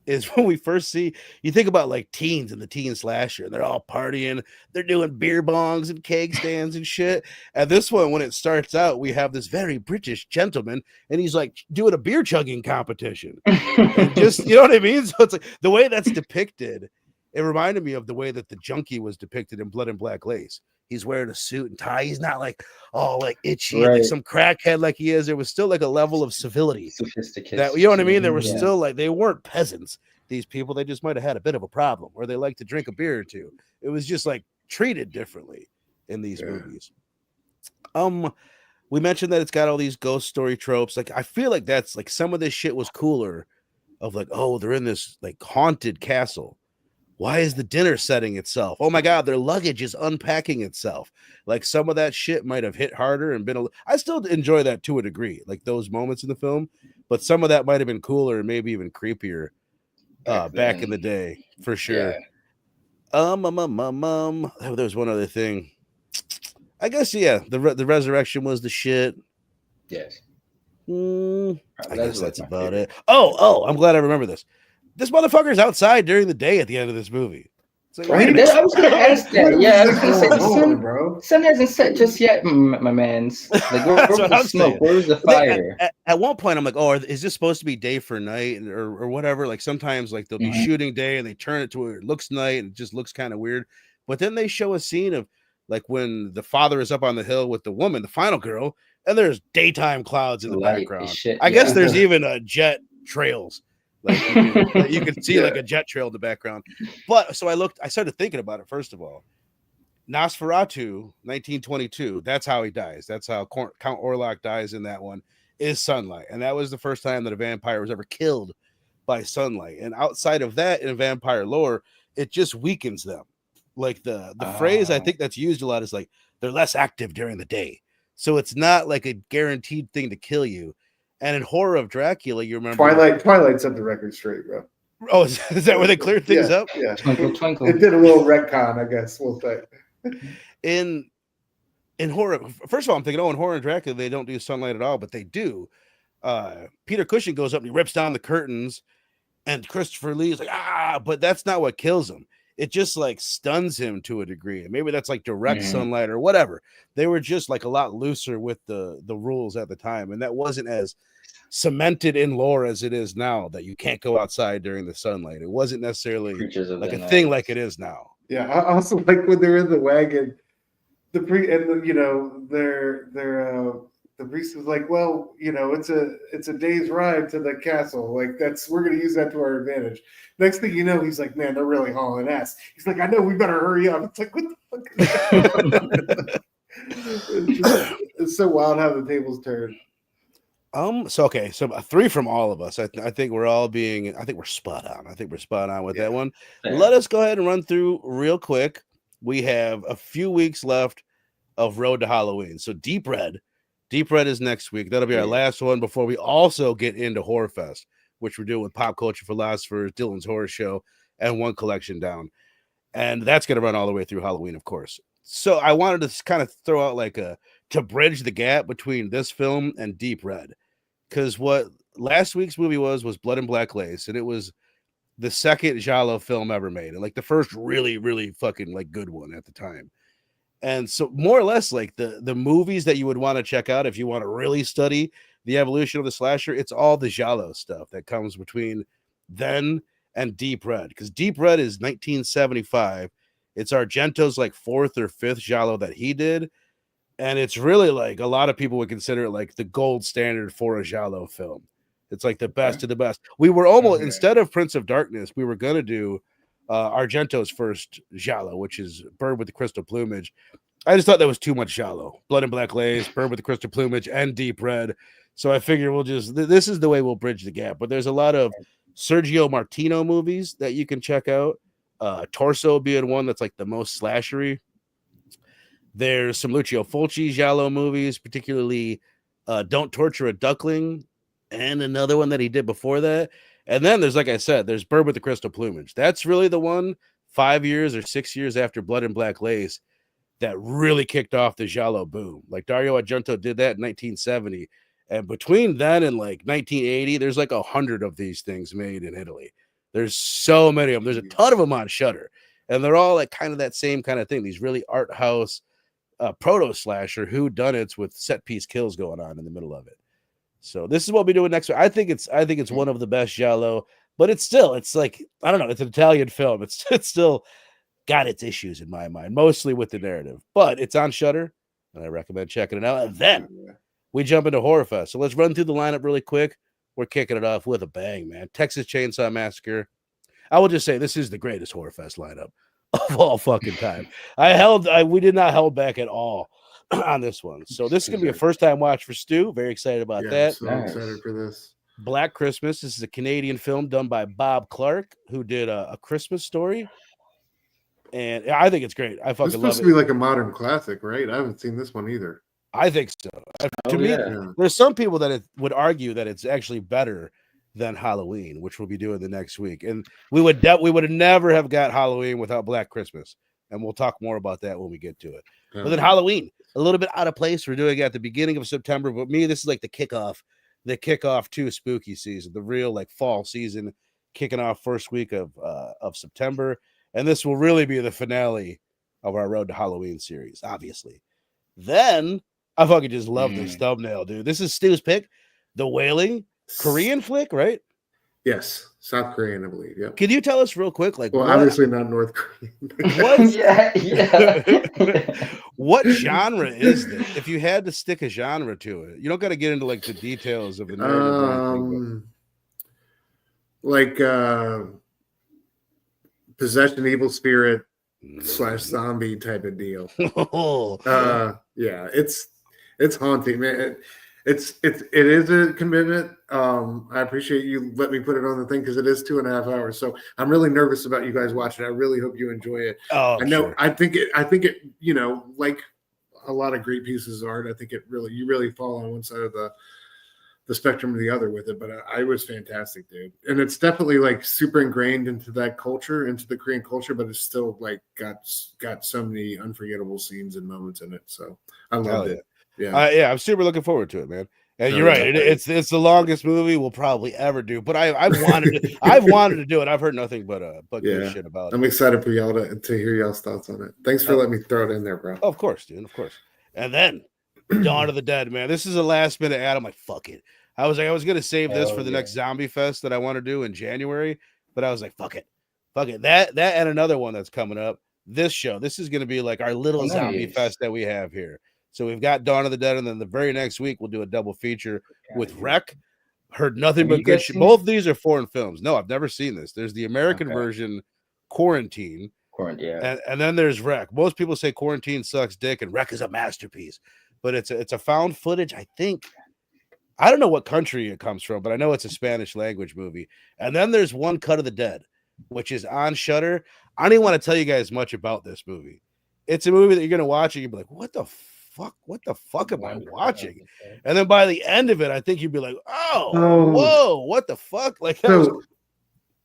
is when we first see, you think about like teens and the teen slasher, they're all partying, they're doing beer bongs and keg stands and shit. And this one, when it starts out, we have this very British gentleman and he's like doing a beer chugging competition. And just, you know what I mean? So it's like the way that's depicted, it reminded me of the way that the junkie was depicted in Blood and Black Lace. He's wearing a suit and tie. He's not like all like itchy, Right. like some crackhead like he is. There was still like a level of civility. Sophisticated. That, you know what I mean? There were Yeah. still like, they weren't peasants. These people, they just might have had a bit of a problem, or they like to drink a beer or two. It was just like treated differently in these movies. We mentioned that it's got all these ghost story tropes. Like, I feel like that's like some of this shit was cooler. Of like, oh, they're in this like haunted castle. Why is the dinner setting itself? Oh my God, their luggage is unpacking itself. Like some of that shit might have hit harder and been. I still enjoy that to a degree, like those moments in the film. But some of that might have been cooler and maybe even creepier back in the day, for sure. Yeah. There was one other thing. I guess the resurrection was the shit. Yes. I guess that's about it. Oh, I'm glad I remember this. This motherfucker's outside during the day at the end of this movie. Like, I was going to ask that. Yeah, I was going to say, bro. Sun hasn't set just yet, my man's. Like, where was the smoke? Where was the fire? At one point, I'm like, oh, is this supposed to be day for night or whatever? Like sometimes like they'll be shooting day and they turn it to where it looks night and it just looks kind of weird. But then they show a scene of like when the father is up on the hill with the woman, the final girl, and there's daytime clouds in the background. I guess there's even jet trails. Like you can see like a jet trail in the background. But so I started thinking about it. First of all, Nosferatu 1922, that's how he dies. That's how Count Orlok dies in that one, is sunlight. And that was the first time that a vampire was ever killed by sunlight. And outside of that, in vampire lore, it just weakens them. Like the phrase I think that's used a lot is like they're less active during the day. So it's not like a guaranteed thing to kill you. And in Horror of Dracula, you remember Twilight set the record straight, bro. Oh, is that where they cleared things up? Yeah. Twinkle, twinkle. It did a little retcon, I guess we'll say. In horror, first of all, I'm thinking, in Horror of Dracula, they don't do sunlight at all, but they do. Peter Cushing goes up and he rips down the curtains, and Christopher Lee's like, but that's not what kills him. It just like stuns him to a degree. And maybe that's like direct sunlight or whatever. They were just like a lot looser with the rules at the time. And that wasn't as cemented in lore as it is now, that you can't go outside during the sunlight. It wasn't necessarily like a thing like it is now. Yeah. I also like when they're in the wagon, the priest was like, well, it's a day's ride to the castle. Like we're going to use that to our advantage. Next thing you know, he's like, man, they're really hauling ass. He's like, I know, we better hurry up. It's like, what the fuck? It's so wild how the tables turn. So 3 from all of us. I think we're spot on. I think we're spot on with that one. Yeah. Let us go ahead and run through real quick. We have a few weeks left of Road to Halloween. So Deep Red is next week. That'll be our last one before we also get into Horror Fest, which we're doing with Pop Culture Philosophers, Dylan's Horror Show, and One Collection Down. And that's going to run all the way through Halloween, of course. So I wanted to kind of throw out to bridge the gap between this film and Deep Red. Because what last week's movie was Blood and Black Lace, and it was the second giallo film ever made, and like the first really, really fucking like good one at the time. And so more or less like the movies that you would want to check out if you want to really study the evolution of the slasher, it's all the giallo stuff that comes between then and Deep Red. Because Deep Red is 1975. It's Argento's like 4th or 5th giallo that he did. And it's really like a lot of people would consider it like the gold standard for a giallo film. It's like the best of the best. We were almost, instead of Prince of Darkness, we were going to do Argento's first giallo, which is Bird with the Crystal Plumage. I just thought that was too much giallo. Blood and Black Lace, Bird with the Crystal Plumage, and Deep Red. So I figure this is the way we'll bridge the gap. But there's a lot of Sergio Martino movies that you can check out. Torso being one that's like the most slashery. There's some Lucio Fulci giallo movies, particularly Don't Torture a Duckling, and another one that he did before that. And then there's, like I said, there's Bird with the Crystal Plumage. That's really the one 5 years or 6 years after Blood and Black Lace that really kicked off the giallo boom. Like Dario Argento did that in 1970. And between then and like 1980, there's like 100 of these things made in Italy. There's so many of them. There's a ton of them on Shudder, and they're all like kind of that same kind of thing. These really art house proto slasher whodunits with set piece kills going on in the middle of it. So this is what we do next week. I think it's one of the best giallo, but it's like, I don't know, it's an Italian film. It's still got its issues in my mind, mostly with the narrative, but it's on Shudder, and I recommend checking it out. And then we jump into Horror Fest. So let's run through the lineup really quick. We're kicking it off with a bang, man. Texas Chainsaw Massacre. I will just say this is the greatest Horror Fest lineup of all fucking time. We did not hold back at all on this one. So this is going to be a first-time watch for Stu. Very excited about that. So excited for this. Black Christmas. This is a Canadian film done by Bob Clark, who did a Christmas Story. And I think it's great. I fucking love it. It's supposed to be like a modern classic, right? I haven't seen this one either. I think so. To me, there's some people that would argue that it's actually better than Halloween, which we'll be doing the next week. And we would never have got Halloween without Black Christmas. And we'll talk more about that when we get to it. But then Halloween, a little bit out of place. We're doing it at the beginning of September. But this is like the kickoff to spooky season, the real like fall season, kicking off first week of September. And this will really be the finale of our Road to Halloween series, obviously. Then I fucking just love this thumbnail, dude. This is Stu's pick, The Wailing, Korean flick, right? Yes, South Korean, I believe. Yeah. Can you tell us real quick, like, obviously not North Korean. What genre is this? If you had to stick a genre to it, you don't got to get into like the details of the narrative. Like possession, evil spirit / zombie type of deal. Yeah, it's haunting, man. It is a commitment. I appreciate you let me put it on the thing because it is 2.5 hours. So I'm really nervous about you guys watching. I really hope you enjoy it. Oh, I know. Sure. I think it. You know, like a lot of great pieces of art. I think you really fall on one side of the spectrum or the other with it. But I was fantastic, dude. And it's definitely like super ingrained into that culture, into the Korean culture. But it's still like got so many unforgettable scenes and moments in it. So I loved it. Yeah, I'm super looking forward to it, man. And you're right; it's the longest movie we'll probably ever do. But I've wanted to do it. I've heard nothing but good shit about it. I'm excited for y'all to hear y'all's thoughts on it. Thanks for letting me throw it in there, bro. Of course, dude. Of course. And then Dawn of the Dead, man. This is a last minute ad. I'm like, fuck it. I was gonna save this for the next Zombie Fest that I want to do in January, but I was like, fuck it. That and another one that's coming up. This is gonna be like our little Zombie Fest that we have here. So we've got Dawn of the Dead, and then the very next week we'll do a double feature with Wreck. Heard nothing but good shit. Both these are foreign films. No, I've never seen this. There's the American version, Quarantine. And then there's Wreck. Most people say Quarantine sucks dick, and Wreck is a masterpiece. But it's a found footage, I think. I don't know what country it comes from, but I know it's a Spanish language movie. And then there's One Cut of the Dead, which is on Shudder. I don't even want to tell you guys much about this movie. It's a movie that you're gonna watch and you'll be like, what the fuck am I watching? And then by the end of it, I think you'd be like, whoa, what the fuck? Like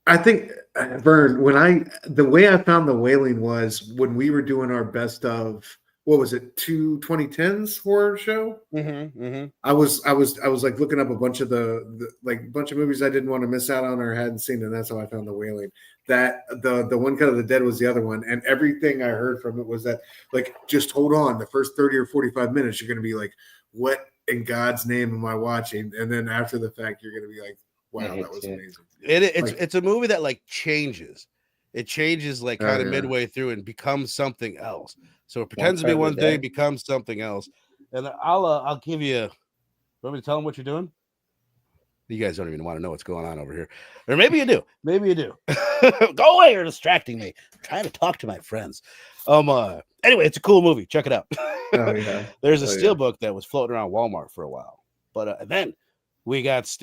I think, Vern, the way I found The Wailing was when we were doing our best of, what was it, 2010s horror show? I was like looking up a bunch of the bunch of movies I didn't want to miss out on or hadn't seen, and that's how I found The Wailing. That the One Cut of the Dead was the other one, and everything I heard from it was that, like, just hold on, the first 30 or 45 minutes you're going to be like, what in God's name am I watching? And then after the fact you're going to be like, wow, that was amazing. It's a movie that like changes. It changes like kind of midway through and becomes something else. So it pretends to be one thing, becomes something else. And I'll give you. Want me to tell them what you're doing? You guys don't even want to know what's going on over here, or maybe you do. Maybe you do. Go away! You're distracting me. I'm trying to talk to my friends. Anyway, it's a cool movie. Check it out. There's a steelbook that was floating around Walmart for a while, but then we got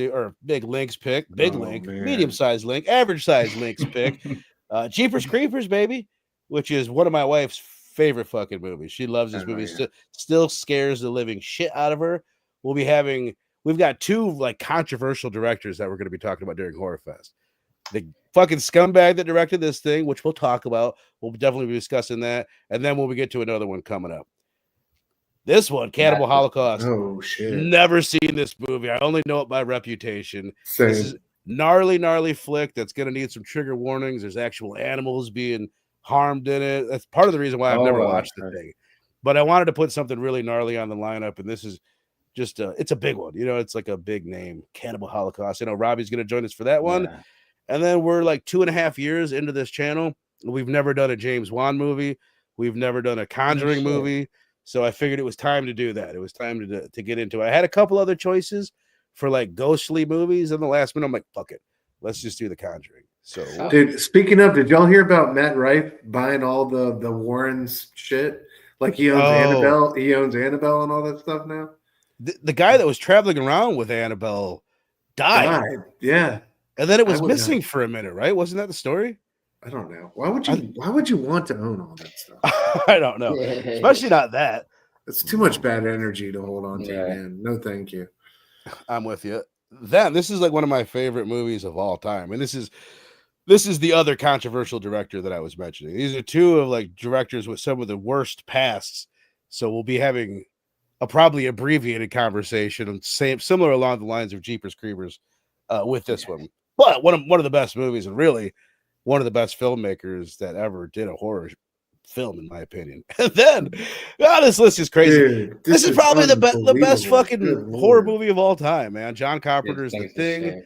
Big Link's pick, medium-sized Link, average-sized Link's pick, Jeepers Creepers, baby, which is one of my wife's favorite fucking movies. She loves this movie. Still scares the living shit out of her. We've got two like controversial directors that we're going to be talking about during Horror Fest. The fucking scumbag that directed this thing, which we'll talk about. We'll definitely be discussing that. And then when we get to another one coming up. This one, Cannibal Holocaust. Oh, shit. Never seen this movie. I only know it by reputation. Same. gnarly flick that's going to need some trigger warnings. There's actual animals being harmed in it. That's part of the reason why I've never watched the thing. But I wanted to put something really gnarly on the lineup, and this is just it's a big one. You know, it's like a big name, Cannibal Holocaust. You know, Robbie's going to join us for that one. Yeah. And then we're like 2.5 years into this channel. We've never done a James Wan movie. We've never done a Conjuring movie. So I figured it was time to do that. It was time to get into it. I had a couple other choices for like ghostly movies, and the last minute I'm like, fuck it, let's just do The Conjuring. So, dude, speaking of, did y'all hear about Matt Rife buying all the Warrens shit? Like he owns Annabelle, he owns Annabelle and all that stuff now. The guy that was traveling around with Annabelle died. Yeah, and then it was missing for a minute, right? Wasn't that the story? I don't know. Why would you want to own all that stuff? I don't know, especially not that. It's too much bad energy to hold on to, man. No, thank you. I'm with you. This is like one of my favorite movies of all time, and this is the other controversial director that I was mentioning. These are two of like directors with some of the worst pasts, so we'll be having a probably abbreviated conversation, similar along the lines of Jeepers Creepers, with this one. But one of the best movies, and really one of the best filmmakers that ever did a horror film, in my opinion. And then, this list is crazy. Dude, this is probably the best fucking horror movie of all time, man. John Carpenter's The Thing.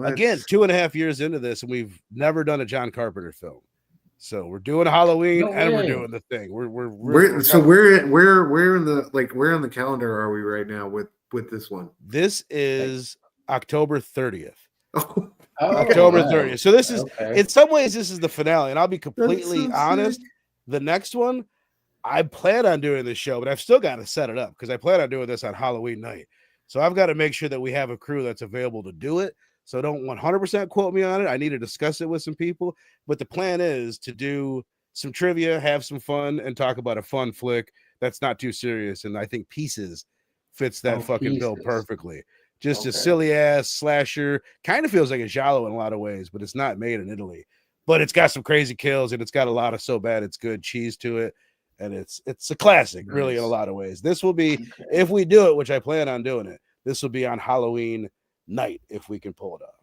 Again, 2.5 years into this, and we've never done a John Carpenter film. So we're doing Halloween and we're doing The Thing. We're in the where on the calendar are we right now with this one? This is October 30th. October 30th. So this is in some ways this is the finale, and I'll be completely honest. The next one, I plan on doing this show, but I've still got to set it up because I plan on doing this on Halloween night. So I've got to make sure that we have a crew that's available to do it. So don't 100% quote me on it. I need to discuss it with some people. But the plan is to do some trivia, have some fun, and talk about a fun flick that's not too serious. And I think Pieces fits that bill perfectly. Just a silly ass slasher. Kind of feels like a giallo in a lot of ways, but it's not made in Italy. But it's got some crazy kills, and it's got a lot of so bad it's good cheese to it. And it's a classic, really, in a lot of ways. This will be, if we do it, which I plan on doing it, this will be on Halloween night if we can pull it off.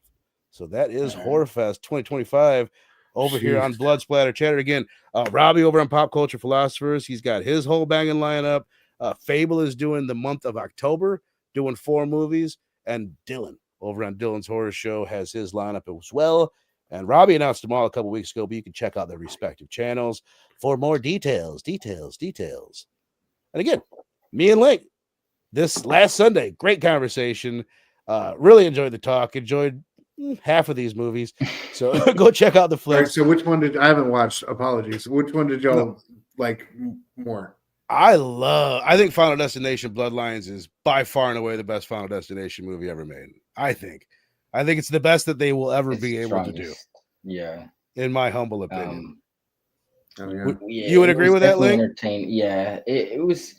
So that is HorrorFest 2025 over here on Blood Splatter Chatter. Again, Robbie over on Pop Culture Philosophers, he's got his whole banging lineup. Fable is doing the month of October, doing 4 movies, and Dylan over on Dylan's Horror Show has his lineup as well. And Robbie announced them all a couple weeks ago, but you can check out their respective channels for more details. And again, me and Link, this last Sunday, great conversation. Really enjoyed the talk. Enjoyed half of these movies. So go check out the flick. Right, so which one I haven't watched? Apologies. Which one did y'all like more? I think Final Destination Bloodlines is by far and away the best Final Destination movie ever made. I think it's the best that they will ever be able to do. Yeah. In my humble opinion. You would agree with that, Link? Yeah. It was,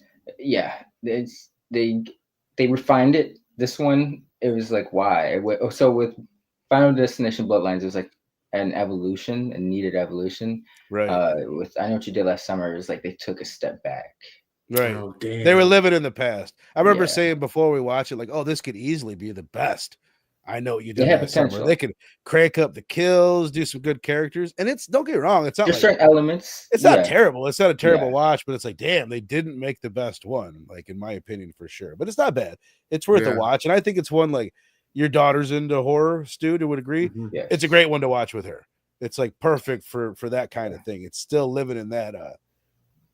they refined it. This one, it was like, why? So with Final Destination Bloodlines, it was like an evolution, a needed evolution. Right. With I Know What You Did Last Summer, it was like they took a step back. Right. Oh, damn. They were living in the past. I remember saying before we watched it, like, oh, this could easily be the best. I Know What You Did Last Summer. They could crank up the kills, do some good characters. And don't get me wrong, it's not there's certain elements. It's not terrible. It's not a terrible watch, but it's like, damn, they didn't make the best one, like in my opinion, for sure. But it's not bad. It's worth a watch. And I think it's one like your daughter's into horror, Stu, would agree. Mm-hmm. Yes. It's a great one to watch with her. It's like perfect for that kind of thing. It's still living in that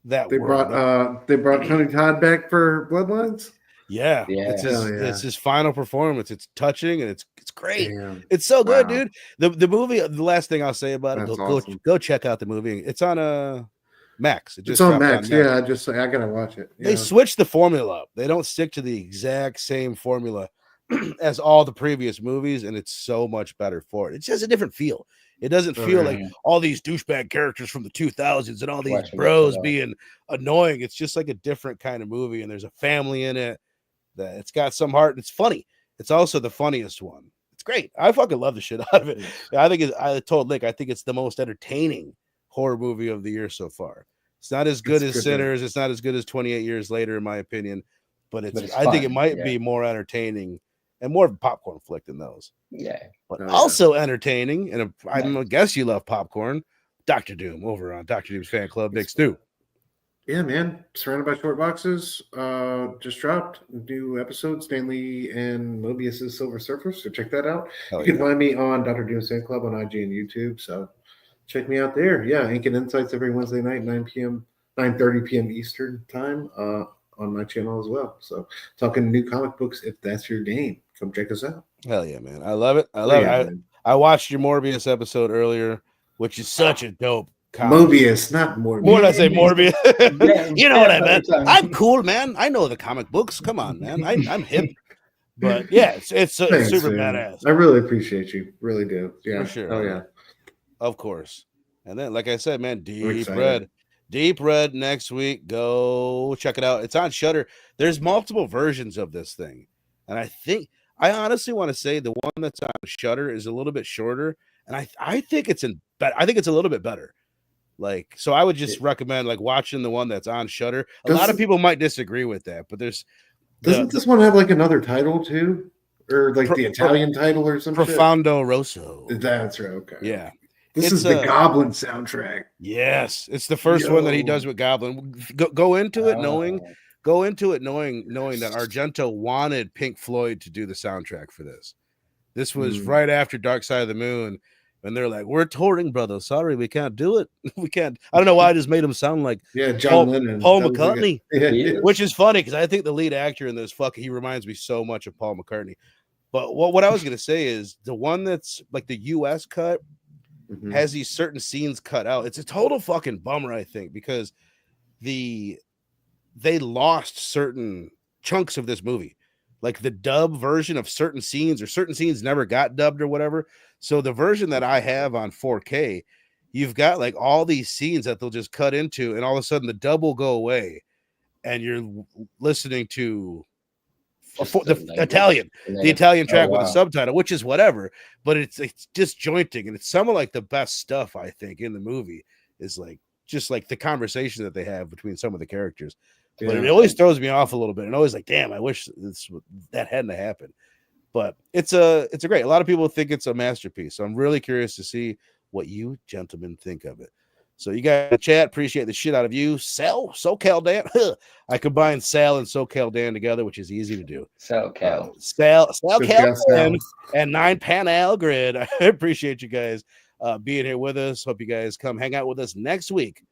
they world. They brought Tony Todd back for Bloodlines. Yeah. It's his final performance. It's touching and it's great. Damn. It's so good, dude. The movie. The last thing I'll say about it, go check out the movie. It's on Max. It's on Max. Yeah, I gotta watch it. They switched the formula up. They don't stick to the exact same formula as all the previous movies, and it's so much better for it. It's just a different feel. It doesn't feel like all these douchebag characters from the 2000s and all these bros being annoying. It's just like a different kind of movie, and there's a family in it. That it's got some heart. And it's funny. It's also the funniest one. It's great. I fucking love the shit out of it. I told Nick, I think it's the most entertaining horror movie of the year so far. It's not as good as Sinners. It's not as good as 28 Years Later, in my opinion. But I think it might be more entertaining and more of a popcorn flick than those. Yeah. But Oh, yeah. also entertaining, and Nice. I guess you love popcorn. Dr. Doom over on Dr. Doom's fan club, Big Stu. Yeah, man. Surrounded by Short Boxes. Just dropped new episode, Stanley and Mobius's Silver Surfer. So check that out. Hell You can yeah. find me on Dr. Doom's fan club on IG and YouTube. So check me out there. Yeah, Ink and Insights every Wednesday night, 9:30 p.m. Eastern time, on my channel as well. So talking new comic books, if that's your game, come check us out. Hell yeah, man. I love it. I love it. man. I watched your Morbius episode earlier, which is such a dope comic. Mobius, not Morbius. More than I say Morbius. Yeah, You know what I meant. every time. I'm cool, man. I know the comic books. Come on, man. I'm hip. But yeah, it's Thanks, super man. badass. I really appreciate you. Really do. Yeah. For sure. Oh, yeah. Of course. And then, like I said, man, Deep excited. Red. Deep Red next week. Go check it out. It's on Shudder. There's multiple versions of this thing. And I honestly want to say the one that's on Shudder is a little bit shorter. And I think it's I think it's a little bit better. Like, so I would just recommend like watching the one that's on Shudder. A lot of people might disagree with that, but Doesn't this one have like another title too? Or like the Italian title or something? Profondo Rosso. That's right. Okay. Yeah. This is the Goblin soundtrack. Yes, it's the first one that he does with Goblin. Go into it knowing that Argento wanted Pink Floyd to do the soundtrack for this. This was right after Dark Side of the Moon, and they're like, "We're touring, brother. Sorry, we can't do it. We can't." I don't know why I just made him sound like John Lennon, Paul McCartney, Yeah. which is funny because I think the lead actor in this he reminds me so much of Paul McCartney. But what I was gonna say is the one that's like the U.S. cut. Has these certain scenes cut out. It's a total fucking bummer, I think, because they lost certain chunks of this movie, like the dub version of certain scenes, or certain scenes never got dubbed or whatever. So the version that I have on 4K, you've got like all these scenes that they'll just cut into, and all of a sudden the dub will go away, and you're listening to the Italian track with a subtitle, which is whatever, but it's disjointing, and it's some of like the best stuff I think in the movie is like just like the conversation that they have between some of the characters. But it always throws me off a little bit, and always like, damn, I wish that hadn't happened. But it's a great. A lot of people think it's a masterpiece, so I'm really curious to see what you gentlemen think of it. So you guys in the chat, appreciate the shit out of you. SoCal Dan. I combine Sal and SoCal Dan together, which is easy to do. SoCal. SoCal Dan and 9 Panal Grid. I appreciate you guys being here with us. Hope you guys come hang out with us next week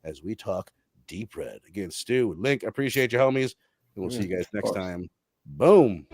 as we talk Deep Red. Again, Stu, Link, I appreciate you, homies. And we'll see you guys next time. Boom.